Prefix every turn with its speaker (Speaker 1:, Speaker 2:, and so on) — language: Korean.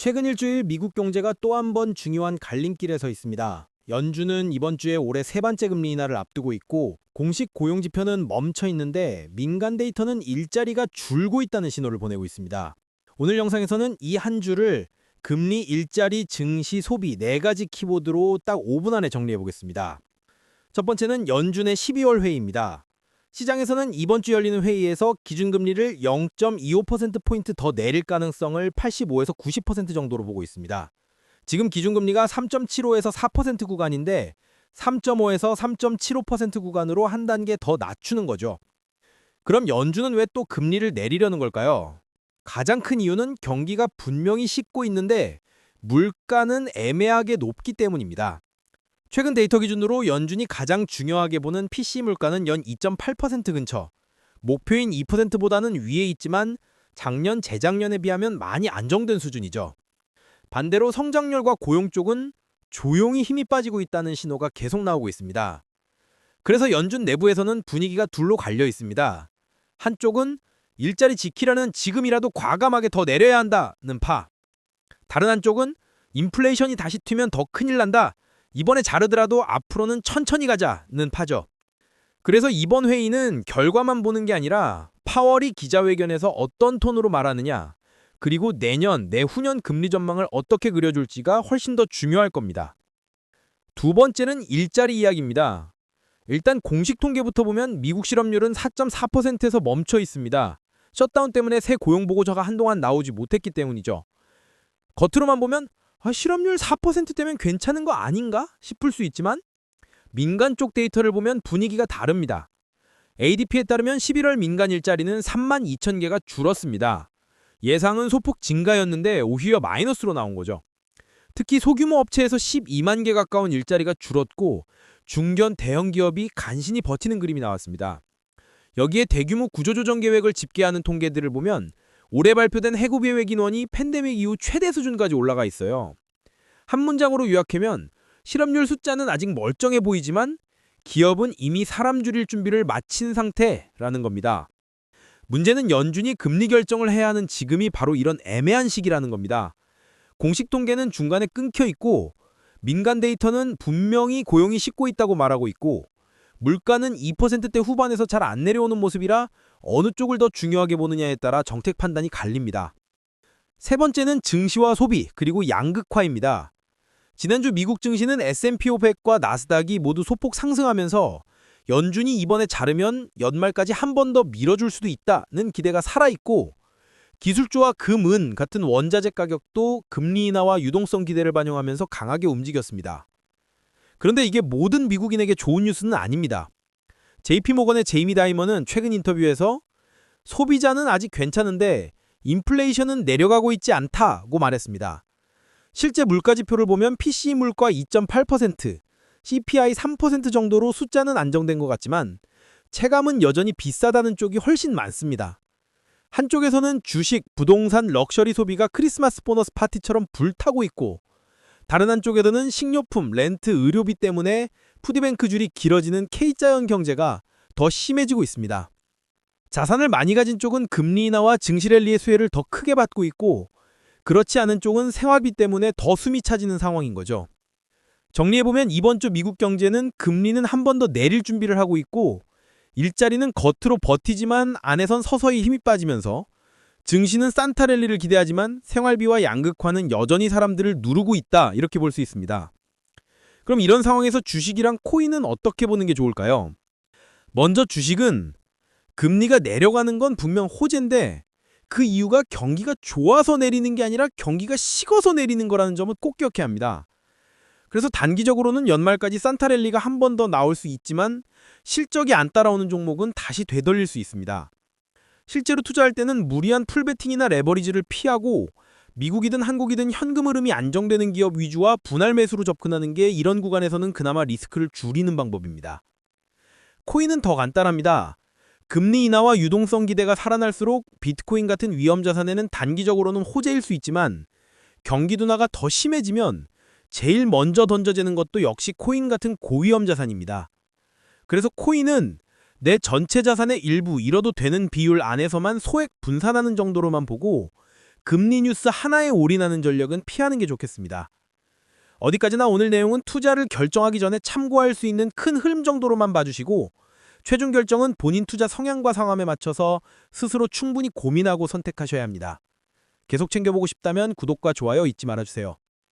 Speaker 1: 최근 일주일 미국 경제가 또 한 번 중요한 갈림길에 서 있습니다. 연준은 이번 주에 올해 세 번째 금리 인하를 앞두고 있고 공식 고용 지표는 멈춰 있는데 민간 데이터는 일자리가 줄고 있다는 신호를 보내고 있습니다. 오늘 영상에서는 이 한 주를 금리, 일자리, 증시, 소비 네 가지 키워드로 딱 5분 안에 정리해 보겠습니다. 첫 번째는 연준의 12월 회의입니다. 시장에서는 이번 주 열리는 회의에서 기준금리를 0.25%포인트 더 내릴 가능성을 85에서 90% 정도로 보고 있습니다. 지금 기준금리가 3.75에서 4% 구간인데 3.5에서 3.75% 구간으로 한 단계 더 낮추는 거죠. 그럼 연준은 왜 또 금리를 내리려는 걸까요? 가장 큰 이유는 경기가 분명히 식고 있는데 물가는 애매하게 높기 때문입니다. 최근 데이터 기준으로 연준이 가장 중요하게 보는 PC 물가는 연 2.8% 근처, 목표인 2%보다는 위에 있지만 작년, 재작년에 비하면 많이 안정된 수준이죠. 반대로 성장률과 고용 쪽은 조용히 힘이 빠지고 있다는 신호가 계속 나오고 있습니다. 그래서 연준 내부에서는 분위기가 둘로 갈려 있습니다. 한쪽은 일자리 지키려는 지금이라도 과감하게 더 내려야 한다는 파. 다른 한쪽은 인플레이션이 다시 튀면 더 큰일 난다. 이번에 자르더라도 앞으로는 천천히 가자는 파죠. 그래서 이번 회의는 결과만 보는 게 아니라 파월이 기자회견에서 어떤 톤으로 말하느냐, 그리고 내년, 내후년 금리 전망을 어떻게 그려줄지가 훨씬 더 중요할 겁니다. 두 번째는 일자리 이야기입니다. 일단 공식 통계부터 보면 미국 실업률은 4.4%에서 멈춰 있습니다. 셧다운 때문에 새 고용보고서가 한동안 나오지 못했기 때문이죠. 겉으로만 보면 실업률 4%대면 괜찮은 거 아닌가 싶을 수 있지만 민간 쪽 데이터를 보면 분위기가 다릅니다. ADP에 따르면 11월 민간 일자리는 3만 2천 개가 줄었습니다. 예상은 소폭 증가였는데 오히려 마이너스로 나온 거죠. 특히 소규모 업체에서 12만 개 가까운 일자리가 줄었고 중견 대형 기업이 간신히 버티는 그림이 나왔습니다. 여기에 대규모 구조조정 계획을 집계하는 통계들을 보면 올해 발표된 해고 계획 인원이 팬데믹 이후 최대 수준까지 올라가 있어요. 한 문장으로 요약하면 실업률 숫자는 아직 멀쩡해 보이지만 기업은 이미 사람 줄일 준비를 마친 상태라는 겁니다. 문제는 연준이 금리 결정을 해야 하는 지금이 바로 이런 애매한 시기라는 겁니다. 공식 통계는 중간에 끊겨 있고 민간 데이터는 분명히 고용이 식고 있다고 말하고 있고 물가는 2%대 후반에서 잘 안 내려오는 모습이라 어느 쪽을 더 중요하게 보느냐에 따라 정책 판단이 갈립니다. 세 번째는 증시와 소비, 그리고 양극화입니다. 지난주 미국 증시는 S&P 500과 나스닥이 모두 소폭 상승하면서 연준이 이번에 자르면 연말까지 한 번 더 밀어줄 수도 있다는 기대가 살아있고 기술주와 금, 은 같은 원자재 가격도 금리 인하와 유동성 기대를 반영하면서 강하게 움직였습니다. 그런데 이게 모든 미국인에게 좋은 뉴스는 아닙니다. JP모건의 제이미 다이먼은 최근 인터뷰에서 소비자는 아직 괜찮은데 인플레이션은 내려가고 있지 않다고 말했습니다. 실제 물가 지표를 보면 PCE 물가 2.8%, CPI 3% 정도로 숫자는 안정된 것 같지만 체감은 여전히 비싸다는 쪽이 훨씬 많습니다. 한쪽에서는 주식, 부동산, 럭셔리 소비가 크리스마스 보너스 파티처럼 불타고 있고 다른 한쪽에서는 식료품, 렌트, 의료비 때문에 푸드뱅크 줄이 길어지는 K자연 경제가 더 심해지고 있습니다. 자산을 많이 가진 쪽은 금리 인하와 증시 랠리의 수혜를 더 크게 받고 있고 그렇지 않은 쪽은 생활비 때문에 더 숨이 차지는 상황인 거죠. 정리해보면 이번 주 미국 경제는 금리는 한 번 더 내릴 준비를 하고 있고 일자리는 겉으로 버티지만 안에선 서서히 힘이 빠지면서 증시는 산타 랠리를 기대하지만 생활비와 양극화는 여전히 사람들을 누르고 있다 이렇게 볼 수 있습니다. 그럼 이런 상황에서 주식이랑 코인은 어떻게 보는 게 좋을까요? 먼저 주식은 금리가 내려가는 건 분명 호재인데 그 이유가 경기가 좋아서 내리는 게 아니라 경기가 식어서 내리는 거라는 점을 꼭 기억해야 합니다. 그래서 단기적으로는 연말까지 산타 랠리가 한 번 더 나올 수 있지만 실적이 안 따라오는 종목은 다시 되돌릴 수 있습니다. 실제로 투자할 때는 무리한 풀베팅이나 레버리지를 피하고 미국이든 한국이든 현금 흐름이 안정되는 기업 위주와 분할 매수로 접근하는 게 이런 구간에서는 그나마 리스크를 줄이는 방법입니다. 코인은 더 간단합니다. 금리 인하와 유동성 기대가 살아날수록 비트코인 같은 위험 자산에는 단기적으로는 호재일 수 있지만 경기 둔화가 더 심해지면 제일 먼저 던져지는 것도 역시 코인 같은 고위험 자산입니다. 그래서 코인은 내 전체 자산의 일부 잃어도 되는 비율 안에서만 소액 분산하는 정도로만 보고 금리 뉴스 하나에 올인하는 전략은 피하는 게 좋겠습니다. 어디까지나 오늘 내용은 투자를 결정하기 전에 참고할 수 있는 큰 흐름 정도로만 봐주시고 최종 결정은 본인 투자 성향과 상황에 맞춰서 스스로 충분히 고민하고 선택하셔야 합니다. 계속 챙겨보고 싶다면 구독과 좋아요 잊지 말아주세요.